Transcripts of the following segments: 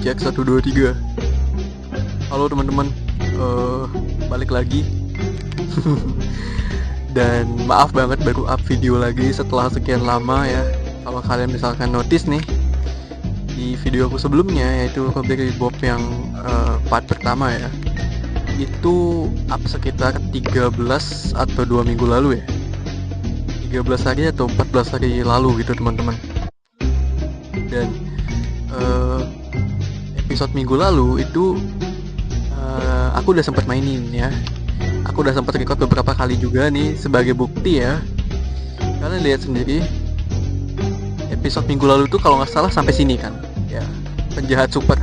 cek 1 2 3. Halo teman-teman, balik lagi. Dan maaf banget baru up video lagi setelah sekian lama ya. Kalau kalian misalkan notice nih di video aku sebelumnya, yaitu Robbery Bob yang part pertama ya, itu up sekitar 13 atau 2 minggu lalu ya, 13 hari atau 14 hari lalu gitu teman-teman. Dan episode minggu lalu itu aku udah sempat mainin ya. Aku udah sempat record beberapa kali juga nih sebagai bukti ya. Kalian lihat sendiri, episode minggu lalu tuh kalau nggak salah sampai sini kan ya, penjahat super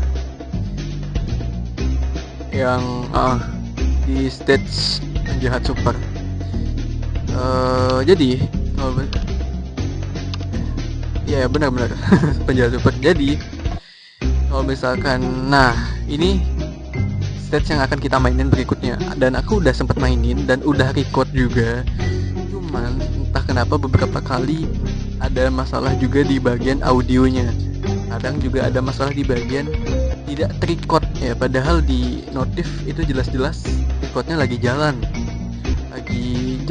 yang di stage penjahat super. Jadi ya benar-benar penjahat super. Jadi kalau misalkan, nah ini stage yang akan kita mainin berikutnya, dan aku udah sempet mainin dan udah record juga. Cuman entah kenapa beberapa kali ada masalah juga di bagian audionya. Kadang juga ada masalah di bagian tidak terrecord ya, padahal di notif itu jelas-jelas recordnya lagi jalan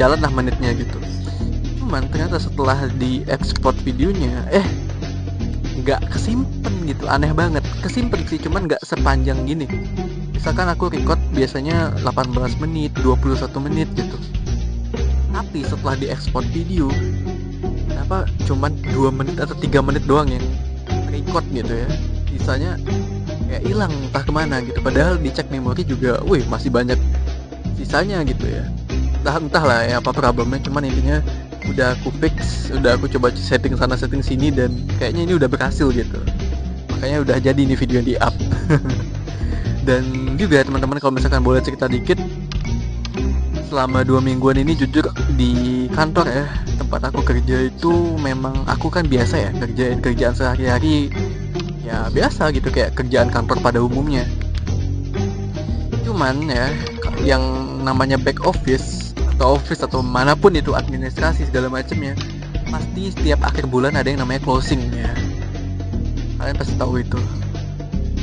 lah menitnya gitu. Cuman ternyata setelah di export videonya nggak kesimpen gitu, aneh banget. Kesimpen sih, cuman nggak sepanjang gini. Misalkan aku record biasanya 18 menit, 21 menit gitu. Tapi setelah diekspor video, kenapa cuman 2 menit atau 3 menit doang yang record gitu ya. Sisanya kayak hilang entah kemana gitu. Padahal dicek memori juga, masih banyak sisanya gitu ya. Entahlah ya apa problemnya, cuman intinya udah aku fix, udah aku coba setting sana setting sini, dan kayaknya ini udah berhasil gitu. Makanya udah jadi ini video di up. Dan juga teman-teman kalau misalkan boleh cerita dikit, selama 2 mingguan ini jujur di kantor ya, tempat aku kerja itu memang aku kan biasa ya kerjain kerjaan sehari-hari ya, biasa gitu kayak kerjaan kantor pada umumnya. Cuman ya yang namanya back office atau manapun itu, administrasi segala macamnya, pasti setiap akhir bulan ada yang namanya closing ya. Kalian pasti tahu itu.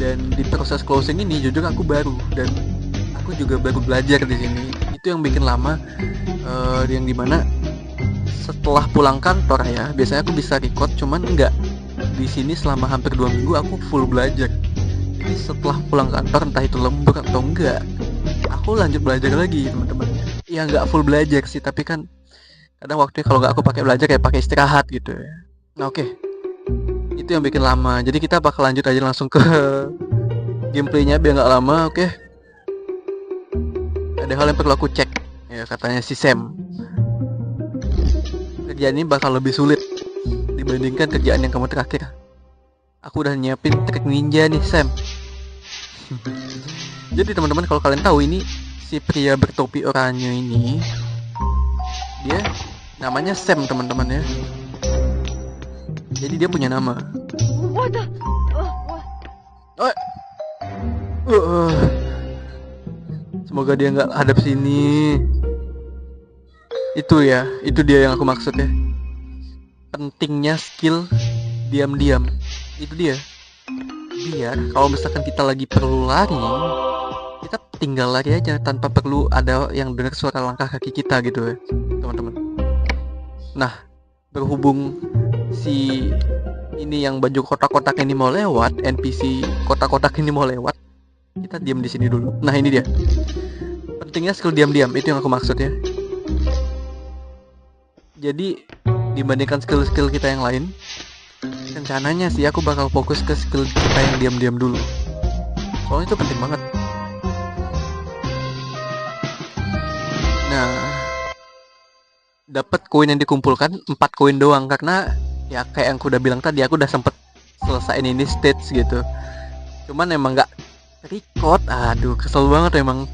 Dan di proses closing ini jujur aku baru, dan aku juga baru belajar di sini. Itu yang bikin lama, yang dimana setelah pulang kantor ya, biasanya aku bisa record, cuman enggak. Di sini selama hampir 2 minggu aku full belajar. Jadi setelah pulang kantor, entah itu lembur atau enggak, aku lanjut belajar lagi teman-teman. Ya enggak full belajar sih, tapi kan kadang waktunya kalau enggak aku pakai belajar kayak pakai istirahat gitu ya. Nah oke. Itu yang bikin lama. Jadi kita bakal lanjut aja langsung ke gameplaynya biar nggak lama. Oke. Ada hal yang perlu aku cek ya, katanya si Sam. Kerjaan ini bakal lebih sulit dibandingkan kerjaan yang kamu terakhir. Aku udah nyiapin trik ninja nih Sam. Jadi teman-teman kalau kalian tahu, ini si pria bertopi oranye ini, dia namanya Sam teman-teman ya. Jadi dia punya nama. Semoga dia nggak hadap sini. Itu ya, itu dia yang aku maksud ya. Pentingnya skill diam-diam. Itu dia. Biar kalau misalkan kita lagi perlu lari, kita tinggal lari aja tanpa perlu ada yang dengar suara langkah kaki kita gitu ya, teman-teman. Nah, berhubung si ini yang baju kotak-kotak ini mau lewat, NPC kotak-kotak ini mau lewat, kita diam di sini dulu. Nah ini dia, pentingnya skill diam-diam, itu yang aku maksud ya. Jadi dibandingkan skill-skill kita yang lain, rencananya sih aku bakal fokus ke skill kita yang diam-diam dulu, soalnya itu penting banget. Nah, dapat koin yang dikumpulkan 4 koin doang, karena ya kayak yang aku udah bilang tadi, aku udah sempet selesaiin ini stage gitu. Cuman emang gak record, aduh kesel banget emang.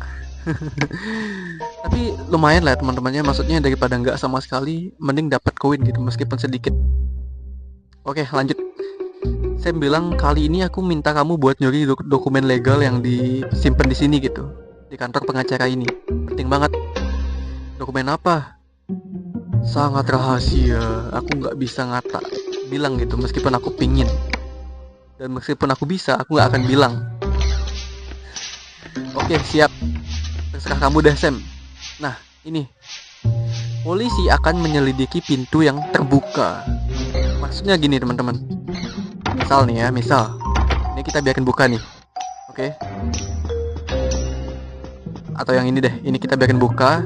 Tapi lumayan lah teman-temannya, maksudnya daripada nggak sama sekali, mending dapat koin gitu meskipun sedikit. Oke lanjut. Saya bilang kali ini aku minta kamu buat nyuri dokumen legal yang disimpan di sini gitu, di kantor pengacara ini. Penting banget. Dokumen apa? Sangat rahasia. Aku nggak bisa bilang gitu meskipun aku pingin. Dan meskipun aku bisa, aku nggak akan bilang. Oke, siap. Terserah kamu deh, Sam. Nah, ini. Polisi akan menyelidiki pintu yang terbuka. Maksudnya gini, teman-teman. Misal nih ya, misal. Ini kita biarkan buka nih. Oke. Atau yang ini deh, ini kita biarkan buka.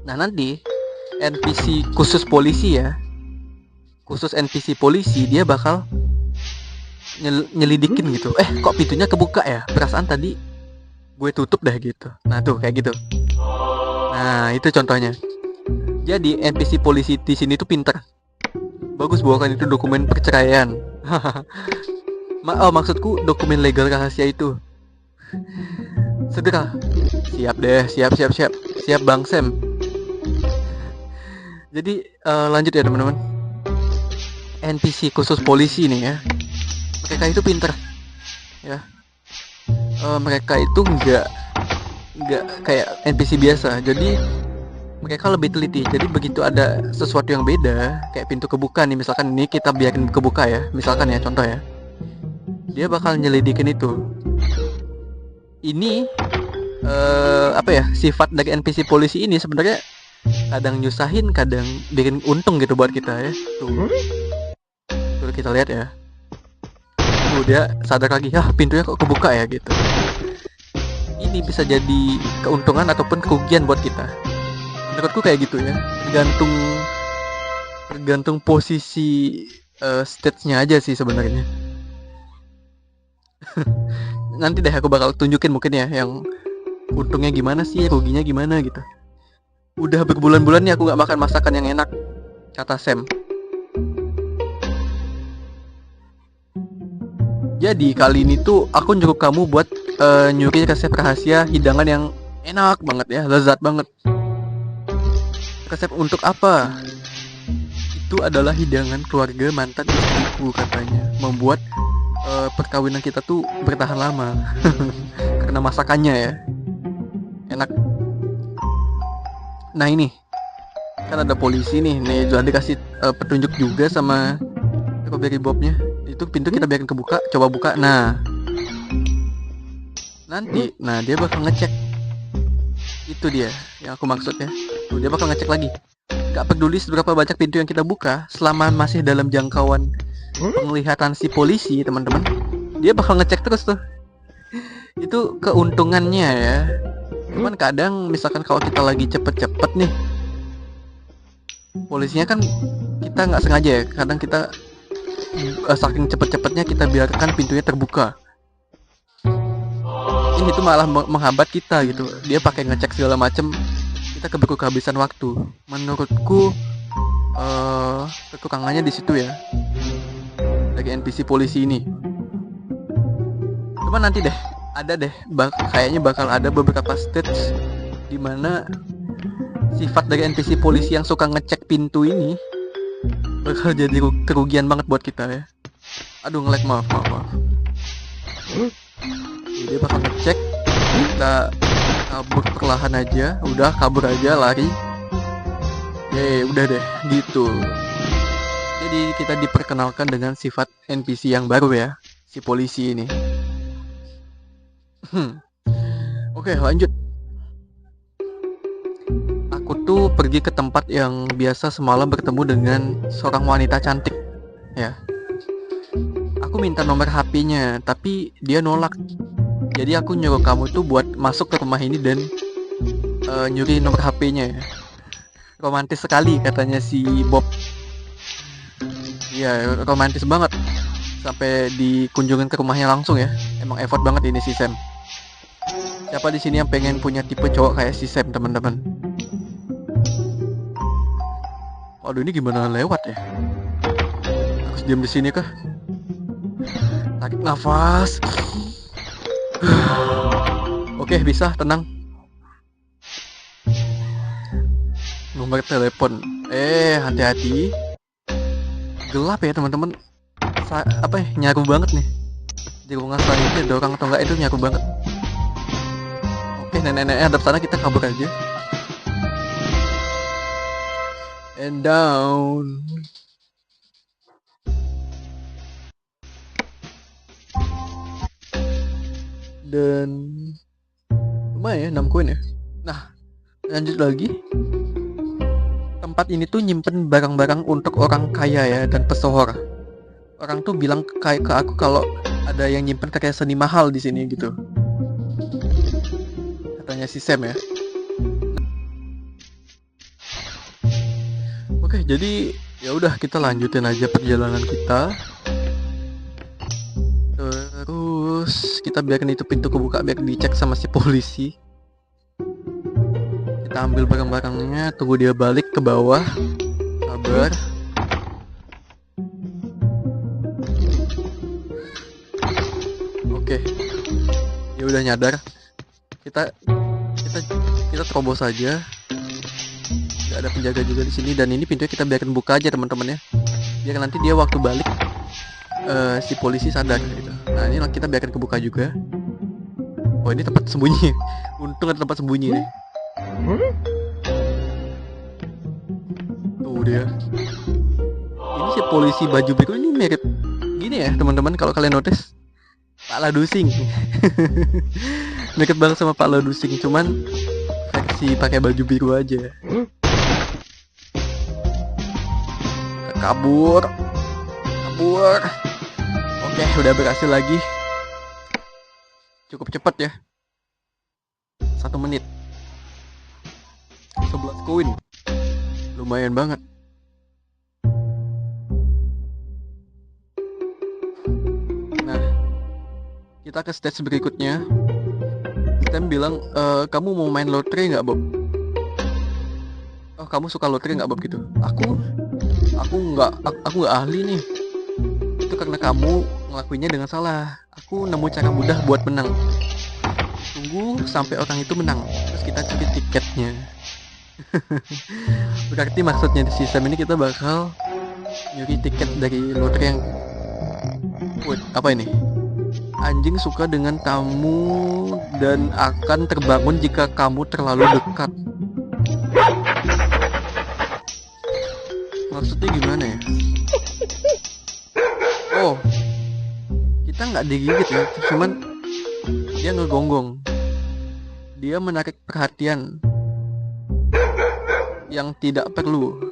Nah, nanti NPC khusus polisi ya. Khusus NPC polisi, dia bakal nyelidikin gitu. Kok pintunya kebuka ya? Perasaan tadi gue tutup deh gitu. Nah, tuh kayak gitu. Nah, itu contohnya. Jadi NPC polisi di sini tuh pinter. Bagus bukan itu dokumen perceraian. Maksudku dokumen legal rahasia itu. Segera. Siap deh, siap Bang Sam. Jadi lanjut ya teman-teman. NPC khusus polisi nih ya. Mereka itu pinter. Ya. Mereka itu nggak kayak NPC biasa. Jadi mereka lebih teliti. Jadi begitu ada sesuatu yang beda, kayak pintu kebuka nih, misalkan ini kita biarin kebuka ya, misalkan ya contoh ya, dia bakal nyelidikin itu. Ini sifat dari NPC polisi ini sebenarnya kadang nyusahin, kadang bikin untung gitu buat kita ya. Tuh kita lihat ya. Dia sadar lagi, pintunya kok kebuka ya gitu. Ini bisa jadi keuntungan ataupun kerugian buat kita. Menurutku kayak gitu ya. Tergantung posisi stage-nya aja sih sebenarnya. Nanti deh aku bakal tunjukin mungkin ya yang untungnya gimana sih, ruginya gimana gitu. Udah berbulan-bulan nih aku gak makan masakan yang enak, kata Sam. Jadi kali ini tuh aku nyuruh kamu buat nyuri resep rahasia hidangan yang enak banget ya, lezat banget. Resep untuk apa? Itu adalah hidangan keluarga mantan istriku katanya. Membuat perkawinan kita tuh bertahan lama. Karena masakannya ya enak. Nah ini kan ada polisi nih Johan dikasih petunjuk juga sama Strawberry Bobnya. Itu pintu kita biarkan kebuka, coba buka. Nah nanti, dia bakal ngecek. Itu dia yang aku maksud ya. Tuh, dia bakal ngecek lagi. Gak peduli seberapa banyak pintu yang kita buka, selama masih dalam jangkauan penglihatan si polisi, teman-teman, dia bakal ngecek terus tuh. Itu keuntungannya ya. Cuman kadang misalkan kalau kita lagi cepet-cepet nih, polisinya kan kita nggak sengaja ya. Kadang kita saking cepet-cepetnya kita biarkan pintunya terbuka. Ini tuh malah menghambat kita gitu. Dia pakai ngecek segala macem, kita keburu kehabisan waktu. Menurutku kekurangannya di situ ya, dari NPC polisi ini. Cuman nanti deh, ada deh, kayaknya bakal ada beberapa stage di mana sifat dari NPC polisi yang suka ngecek pintu ini bakal jadi kerugian banget buat kita ya. Aduh nge-lag, maaf. Dia bakal ngecek, kita kabur perlahan aja, udah kabur aja, lari. Udah deh, gitu. Jadi kita diperkenalkan dengan sifat NPC yang baru ya, si polisi ini. Oke, lanjut. Aku tuh pergi ke tempat yang biasa semalam bertemu dengan seorang wanita cantik ya. Aku minta nomor HP-nya, tapi dia nolak. Jadi aku nyuruh kamu tuh buat masuk ke rumah ini dan nyuri nomor HP-nya ya. Romantis sekali katanya si Bob. Iya, romantis banget. Sampai dikunjungin ke rumahnya langsung ya. Emang effort banget ini si Sam. Siapa di sini yang pengen punya tipe cowok kayak si Sam, teman-teman? Waduh, ini gimana lewat ya? Harus diam di sini kah? Tarik nafas. Oke, bisa, tenang. Nomor telepon. Hati-hati. Gelap ya, teman-teman. Nyaru banget nih. Di ruangan selanjutnya ada orang atau enggak, itu nyaru banget. Oke, nenek-neneknya hadap sana, kita kabur aja. And down. Dan lumayan ya 6 koin ya. Nah, lanjut lagi. Tempat ini tuh nyimpen barang-barang untuk orang kaya ya dan pesohor. Orang tuh bilang ke aku kalau ada yang nyimpen kayak seni mahal di sini gitu. Katanya si Sam ya. Oke, jadi ya udah kita lanjutin aja perjalanan kita. Terus kita biarin itu pintu kebuka biar dicek sama si polisi. Kita ambil barang-barangnya, tunggu dia balik ke bawah. Sabar. Oke. Dia udah nyadar. Kita terobos aja. Gak ada penjaga juga di sini dan ini pintunya kita biarkan buka aja teman-teman ya. Biar nanti dia waktu balik si polisi sadar gitu. Nah ini kita biarkan kebuka juga. Oh ini tempat sembunyi. Untung ada tempat sembunyi nih. Tuh dia. Ini si polisi baju biru ini mirip gini ya teman-teman kalau kalian notice. Pak Ladusing. Deket banget sama Pak Ladusing, cuman versi pakai baju biru aja. Kabur. Oke, udah berhasil lagi. Cukup cepat ya. 1 menit. 11 koin. Lumayan banget. Nah, kita ke stage berikutnya. Sam bilang, kamu mau main lotre nggak Bob? Oh kamu suka lotre nggak Bob gitu? Aku nggak ahli nih. Itu karena kamu ngelakuinnya dengan salah. Aku nemu cara mudah buat menang. Tunggu sampai orang itu menang, terus kita cari tiketnya. Berarti maksudnya di sistem ini kita bakal nyuri tiket dari lotre yang apa ini? Anjing suka dengan kamu dan akan terbangun jika kamu terlalu dekat. Maksudnya gimana ya? Oh, kita nggak digigit ya, cuman dia ngegonggong. Dia menarik perhatian yang tidak perlu.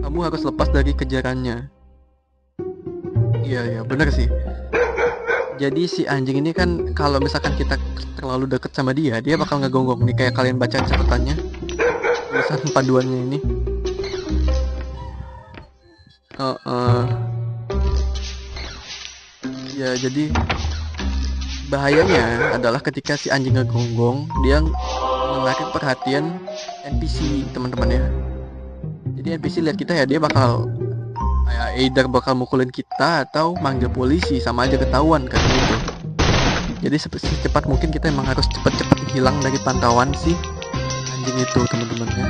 Kamu harus lepas dari kejarannya. Iya, benar sih. Jadi si anjing ini kan kalau misalkan kita terlalu deket sama dia bakal ngegonggong nih, kayak kalian baca catatannya, tulisan paduannya ini. Ya jadi bahayanya adalah ketika si anjing ngegonggong, dia menarik perhatian NPC teman-teman ya. Jadi NPC lihat kita ya, dia bakal either bakal mukulin kita atau manggil polisi, sama aja ketahuan kan gitu. Jadi secepat mungkin kita emang harus cepat-cepat hilang dari pantauan si anjing itu teman-teman ya.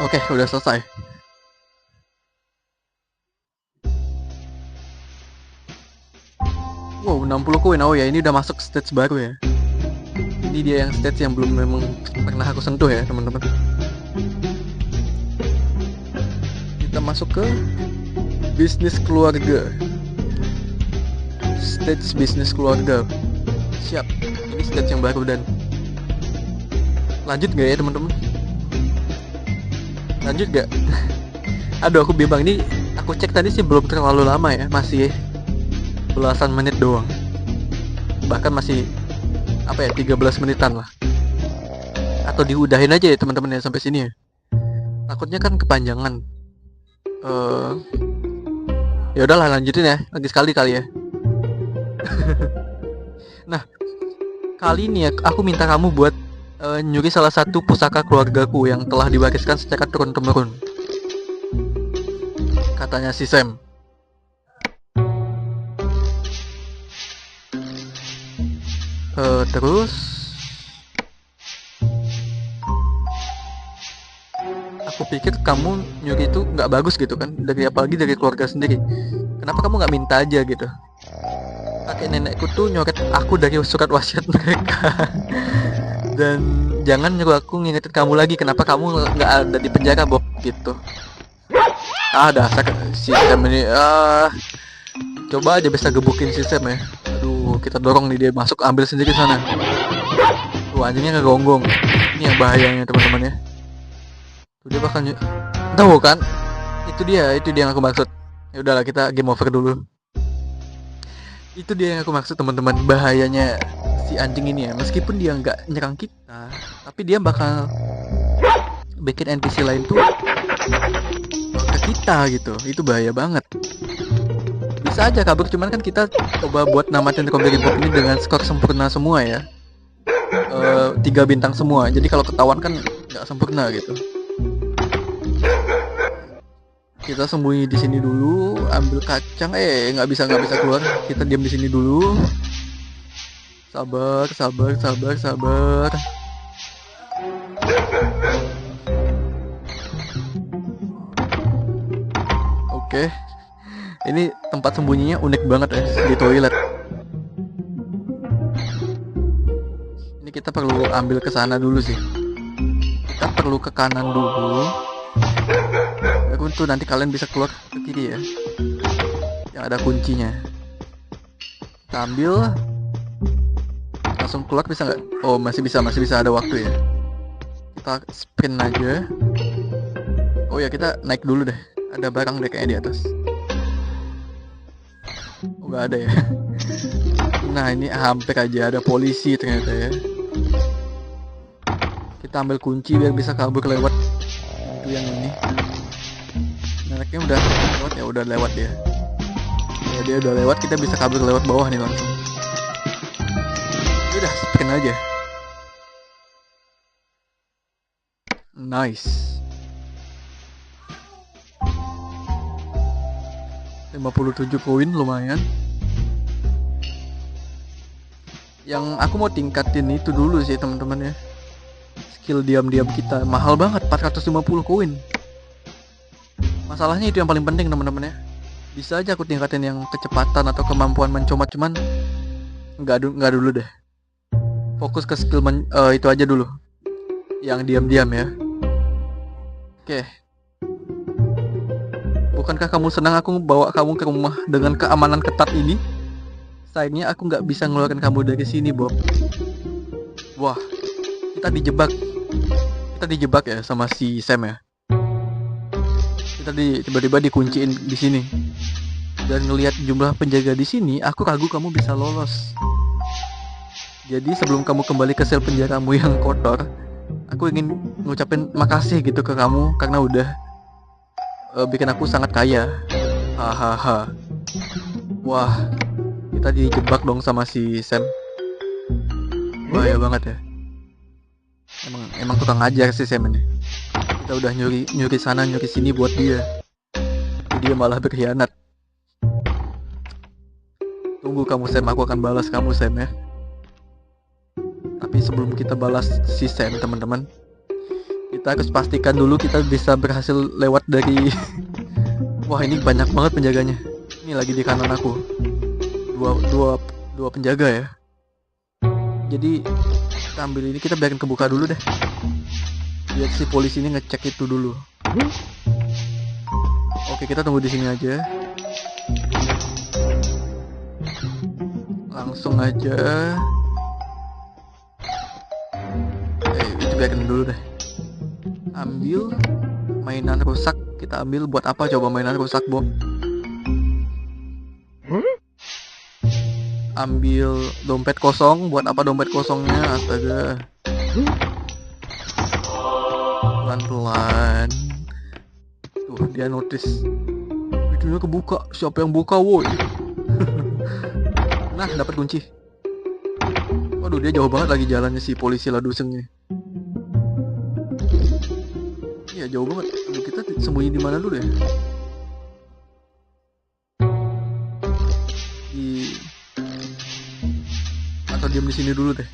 Oke, udah selesai. Wow, 60 koin. Oh ya, ini udah masuk stage baru ya. Ini dia yang stage yang belum memang pernah aku sentuh ya teman-teman. Kita masuk ke bisnis keluarga. Stage bisnis keluarga. Siap. Ini stage yang baru dan lanjut gak ya teman-teman? Lanjut gak? Aduh aku bimbang, ini aku cek tadi sih belum terlalu lama ya, masih belasan menit doang. Bahkan masih 13 menitan lah. Atau diudahin aja ya teman-teman ya sampai sini ya. Takutnya kan kepanjangan. Ya udahlah lanjutin ya, lagi sekali kali ya. Nah, kali ini ya aku minta kamu buat nyuri salah satu pusaka keluargaku yang telah diwariskan secara turun-temurun. Katanya si Sam. Terus aku pikir kamu nyuri itu nggak bagus gitu kan, apalagi dari keluarga sendiri. Kenapa kamu nggak minta aja gitu? Kakek nenekku tuh nyoret aku dari surat wasiat mereka. Dan jangan nyuruh aku ngingetin kamu lagi kenapa kamu nggak ada di penjara Bob gitu. Dasar si Sam ini. Coba aja bisa gebukin si Sam ya. Aduh, kita dorong nih dia masuk, ambil sendiri sana. Tuh anjingnya kegonggong. Ini yang bahayanya teman-teman ya. Tuh dia bakal tahu kan? Itu dia yang aku maksud. Ya udahlah, kita game over dulu. Itu dia yang aku maksud teman-teman, bahayanya si anjing ini ya. Meskipun dia nggak nyerang kita, tapi dia bakal bikin NPC lain tuh ke kita gitu. Itu bahaya banget. Bisa aja kabur, cuman kan kita coba buat namatin Combat Report ini dengan skor sempurna semua ya. 3 bintang semua. Jadi kalau ketahuan kan nggak sempurna gitu. Kita sembunyi di sini dulu, ambil kacang. Nggak bisa keluar. Kita diam di sini dulu. Sabar. Oke. Ini tempat sembunyinya unik banget ya, di toilet. Ini kita perlu ambil ke sana dulu sih. Kita perlu ke kanan dulu. Tuh nanti kalian bisa keluar ke kiri ya, yang ada kuncinya. Kita ambil, langsung keluar bisa nggak? Oh masih bisa ada waktu ya. Kita sprint aja. Oh ya, kita naik dulu deh. Ada barang deh kayaknya di atas. Oh nggak ada ya. Nah ini hampir aja ada polisi ternyata ya. Kita ambil kunci biar bisa kabur lewat itu yang ini. Anaknya udah lewat ya, udah lewat dia. Ya dia udah lewat, kita bisa kabur lewat bawah nih langsung. Udah sprint aja. Nice. 57 koin lumayan. Yang aku mau tingkatin itu dulu sih teman-teman ya. Skill diam-diam kita mahal banget, 450 koin. Masalahnya itu yang paling penting teman-teman ya. Bisa aja aku tingkatin yang kecepatan atau kemampuan mencomot, cuman nggak dulu deh. Fokus ke skill itu aja dulu, yang diam-diam ya. Oke. Bukankah kamu senang aku bawa kamu ke rumah dengan keamanan ketat ini? Sayangnya aku nggak bisa ngeluarin kamu dari sini, Bob. Wah, kita dijebak ya sama si Sam ya. Kita tiba-tiba dikunciin di sini. Dan ngelihat jumlah penjaga di sini, aku ragu kamu bisa lolos. Jadi sebelum kamu kembali ke sel penjaramu yang kotor, aku ingin ngucapin makasih gitu ke kamu karena udah bikin aku sangat kaya. Hahaha. Wah, kita dijebak dong sama si Sam. Bahaya banget ya. Emang tukang ngajar si Sam ini. Kita udah nyuri sana nyuri sini buat dia. Dia malah berkhianat. Tunggu kamu Sam, aku akan balas kamu Sam ya. Tapi sebelum kita balas si Sam teman-teman, kita harus pastikan dulu kita bisa berhasil lewat dari wah ini banyak banget penjaganya. Ini lagi di kanan aku. Dua penjaga ya. Jadi kita ambil ini, kita biarin kebuka dulu deh. Biar si polisi ini ngecek itu dulu. Oke, kita tunggu di sini aja. Langsung aja. Itu biarin dulu deh. Ambil mainan rusak, kita ambil. Buat apa coba mainan rusak, Bob? Ambil dompet kosong. Buat apa dompet kosongnya? Astaga. Pelan-pelan. Tuh dia notice. Pintunya kebuka. Siapa yang buka woi? Nah dapat kunci. Waduh dia jauh banget lagi jalannya si polisi laduseng ini. Iya jauh banget. Aduh, kita sembunyi di mana dulu ya? Atau diam di sini dulu deh.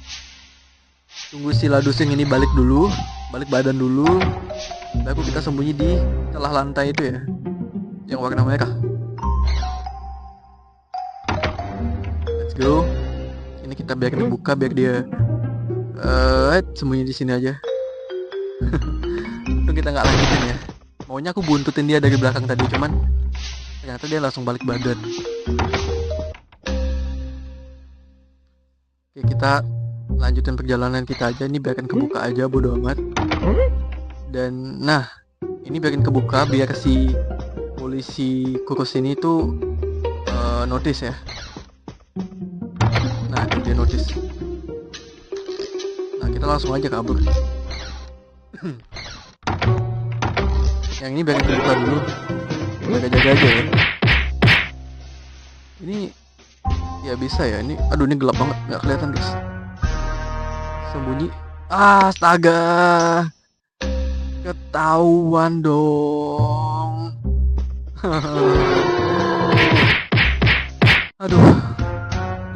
Tunggu si laduseng ini balik dulu, balik badan dulu. Baru kita sembunyi di celah lantai itu ya, yang warna merah. Let's go. Ini kita biarin dibuka biar dia sembunyi di sini aja. Untung kita nggak lanjutin ya. Maunya aku buntutin dia dari belakang tadi, cuman ternyata dia langsung balik badan. Oke, kita lanjutin perjalanan kita aja. Ini biarkan kebuka aja, bodo amat. Dan nah, ini biarkan kebuka biar si polisi kurus ini tuh notice ya. Nah, itu dia notice. Nah, kita langsung aja kabur. Yang ini biarkan kebuka dulu, jaga-jaga aja ya. Ini ya bisa ya. Ini aduh, ini gelap banget, nggak kelihatan guys. Sembunyi. Astaga, ketahuan dong. Aduh,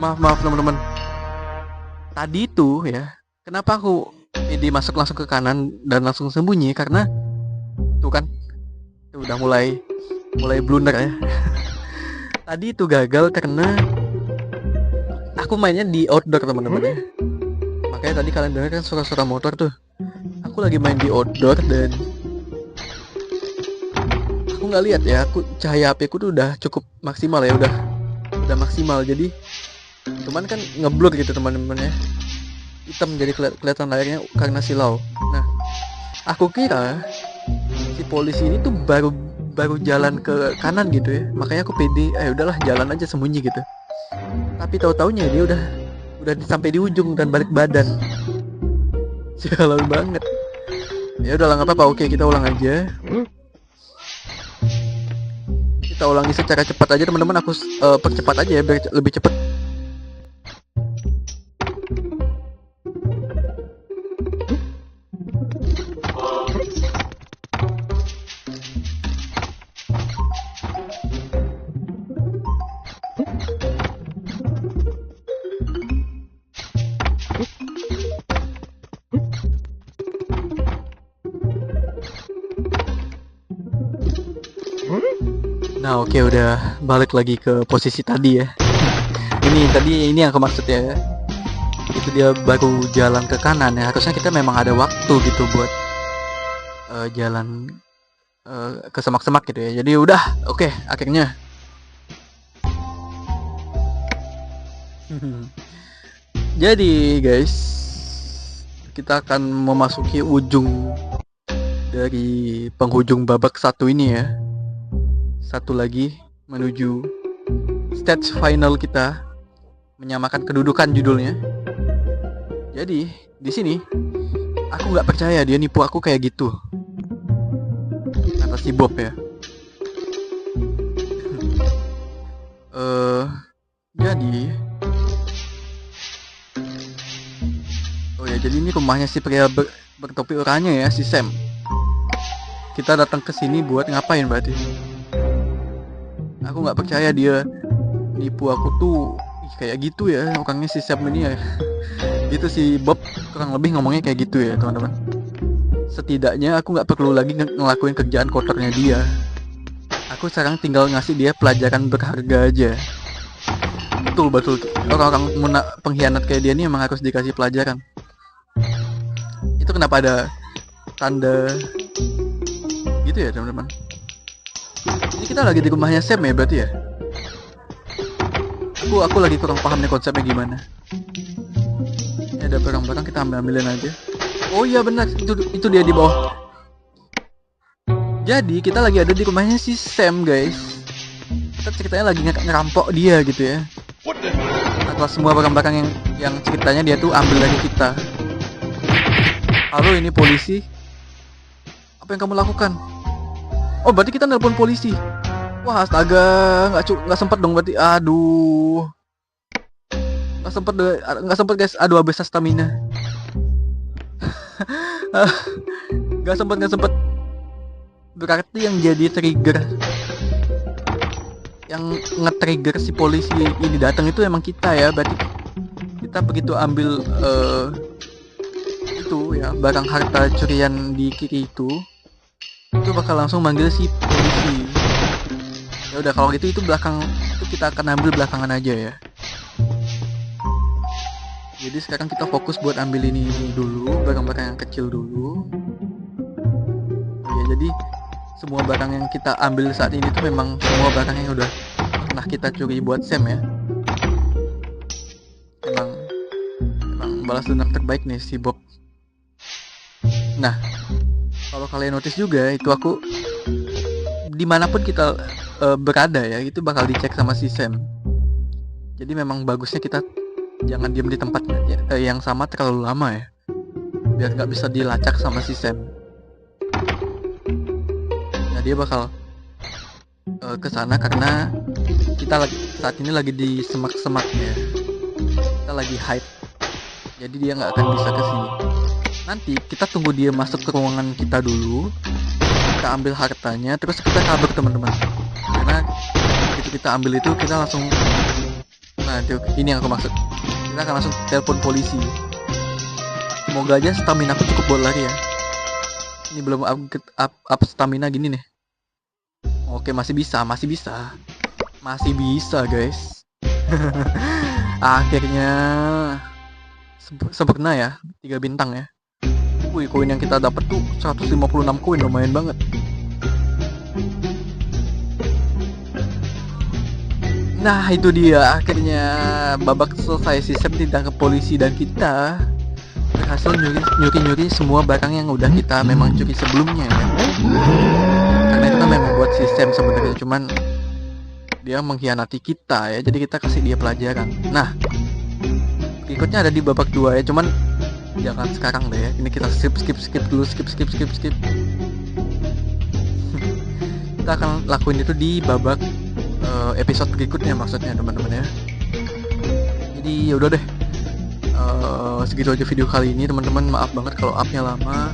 maaf teman-teman. Tadi tuh ya, kenapa aku ini masuk langsung ke kanan dan langsung sembunyi, karena tuh kan tuh udah mulai blunder ya. Tadi itu gagal karena aku mainnya di outdoor teman-teman ya. Makanya tadi kalian dengar kan suara-suara motor tuh. Aku lagi main di outdoor dan aku nggak lihat ya. Aku cahaya HP ku tuh udah cukup maksimal ya, udah maksimal. Jadi cuman kan ngeblur gitu teman-teman ya. Hitam jadi kelihatan layarnya karena silau. Nah, aku kira si polisi ini tuh baru jalan ke kanan gitu ya, makanya aku pede, udahlah jalan aja sembunyi gitu. Tapi tahu-taunya dia udah sampai di ujung dan balik badan. Sialan banget. Ya udahlah, nggak apa-apa. Oke, kita ulang aja. Kita ulangi secara cepat aja teman-teman. Aku percepat aja ya biar lebih cepat. Nah, oke, udah balik lagi ke posisi tadi ya. Ini yang aku maksud ya. Itu dia baru jalan ke kanan ya. Harusnya kita memang ada waktu gitu buat jalan ke semak-semak gitu ya. Jadi udah, oke, akhirnya. Jadi guys, kita akan memasuki ujung dari penghujung babak satu ini ya. Satu lagi menuju stage final kita, menyamakan kedudukan judulnya. Jadi di sini aku nggak percaya dia nipu aku kayak gitu, kata si Bob ya. Jadi oh ya, jadi ini rumahnya si pria bertopi oranye ya, si Sam. Kita datang ke sini buat ngapain berarti? Aku nggak percaya dia nipu aku tuh kayak gitu ya, orangnya si Sam ini ya. Gitu si Bob kurang lebih ngomongnya kayak gitu ya teman-teman. Setidaknya aku nggak perlu lagi ngelakuin kerjaan kotornya dia. Aku sekarang tinggal ngasih dia pelajaran berharga aja. Betul. Orang-orang pengkhianat kayak dia ini emang harus dikasih pelajaran. Itu kenapa ada tanda gitu ya teman-teman. Ini kita lagi di rumahnya Sam ya berarti ya. Aku lagi kurang paham nih konsepnya gimana. Ini ada barang-barang, kita ambilin aja. Oh iya benar, itu dia di bawah. Jadi kita lagi ada di rumahnya si Sam guys. Kita ceritanya lagi ngerampok dia gitu ya. Atau semua barang-barang yang ceritanya dia tuh ambil dari kita. Halo, ini polisi. Apa yang kamu lakukan? Oh, berarti kita nelpon polisi. Wah, astaga, nggak sempet dong berarti. Aduh, nggak sempet guys. Aduh, habis stamina. Nggak sempet. Berarti yang jadi trigger, yang nge-trigger si polisi ini datang itu emang kita ya. Berarti kita begitu ambil itu ya, barang harta curian di kiri itu bakal langsung manggil si polisi. Ya udah, kalau gitu itu belakang, itu kita akan ambil belakangan aja ya. Jadi sekarang kita fokus buat ambil ini dulu, barang-barang yang kecil dulu. Oh ya, jadi semua barang yang kita ambil saat ini tuh memang semua barang yang udah pernah kita curi buat Sam ya. Emang balas dendam terbaik nih si Bob. Nah, kalau kalian notice juga itu aku dimanapun kita berada ya, itu bakal dicek sama si Sam. Jadi memang bagusnya kita jangan diam di tempat yang sama terlalu lama ya, biar nggak bisa dilacak sama si Sam. Nah dia bakal ke sana karena kita saat ini lagi di semak-semaknya, kita lagi hide, jadi dia nggak akan bisa ke sini. Nanti kita tunggu dia masuk ke ruangan kita dulu, kita ambil hartanya, terus kita kabur teman-teman. Karena begitu kita ambil itu kita langsung, nah itu ini yang aku maksud, kita akan langsung telepon polisi. Semoga aja stamina aku cukup buat lari ya. Ini belum up stamina gini nih. Oke, masih bisa guys. Akhirnya sempurna ya, 3 bintang ya. Wih, koin yang kita dapat tuh 156 koin, lumayan banget. Nah itu dia, akhirnya babak selesai. Si Sam ditangkap polisi dan kita berhasil nyuri semua barang yang udah kita memang curi sebelumnya ya. Karena itu kan memang buat si Sam sebenarnya, cuman dia mengkhianati kita ya, jadi kita kasih dia pelajaran. Nah berikutnya ada di babak 2 ya, cuman jangan sekarang deh ya, ini kita skip dulu. Kita akan lakuin itu di babak episode berikutnya maksudnya teman-teman ya. Jadi yaudah deh, segitu aja video kali ini teman-teman. Maaf banget kalau upnya lama,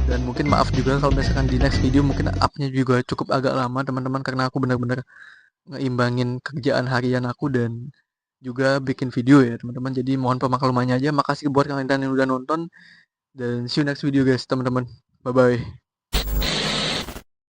dan mungkin maaf juga kalau misalkan di next video mungkin upnya juga cukup agak lama teman-teman, karena aku benar-benar ngeimbangin kerjaan harian aku dan juga bikin video ya teman-teman. Jadi mohon pemaklumannya aja. Makasih buat kalian yang udah nonton, dan see you next video guys teman-teman. Bye bye.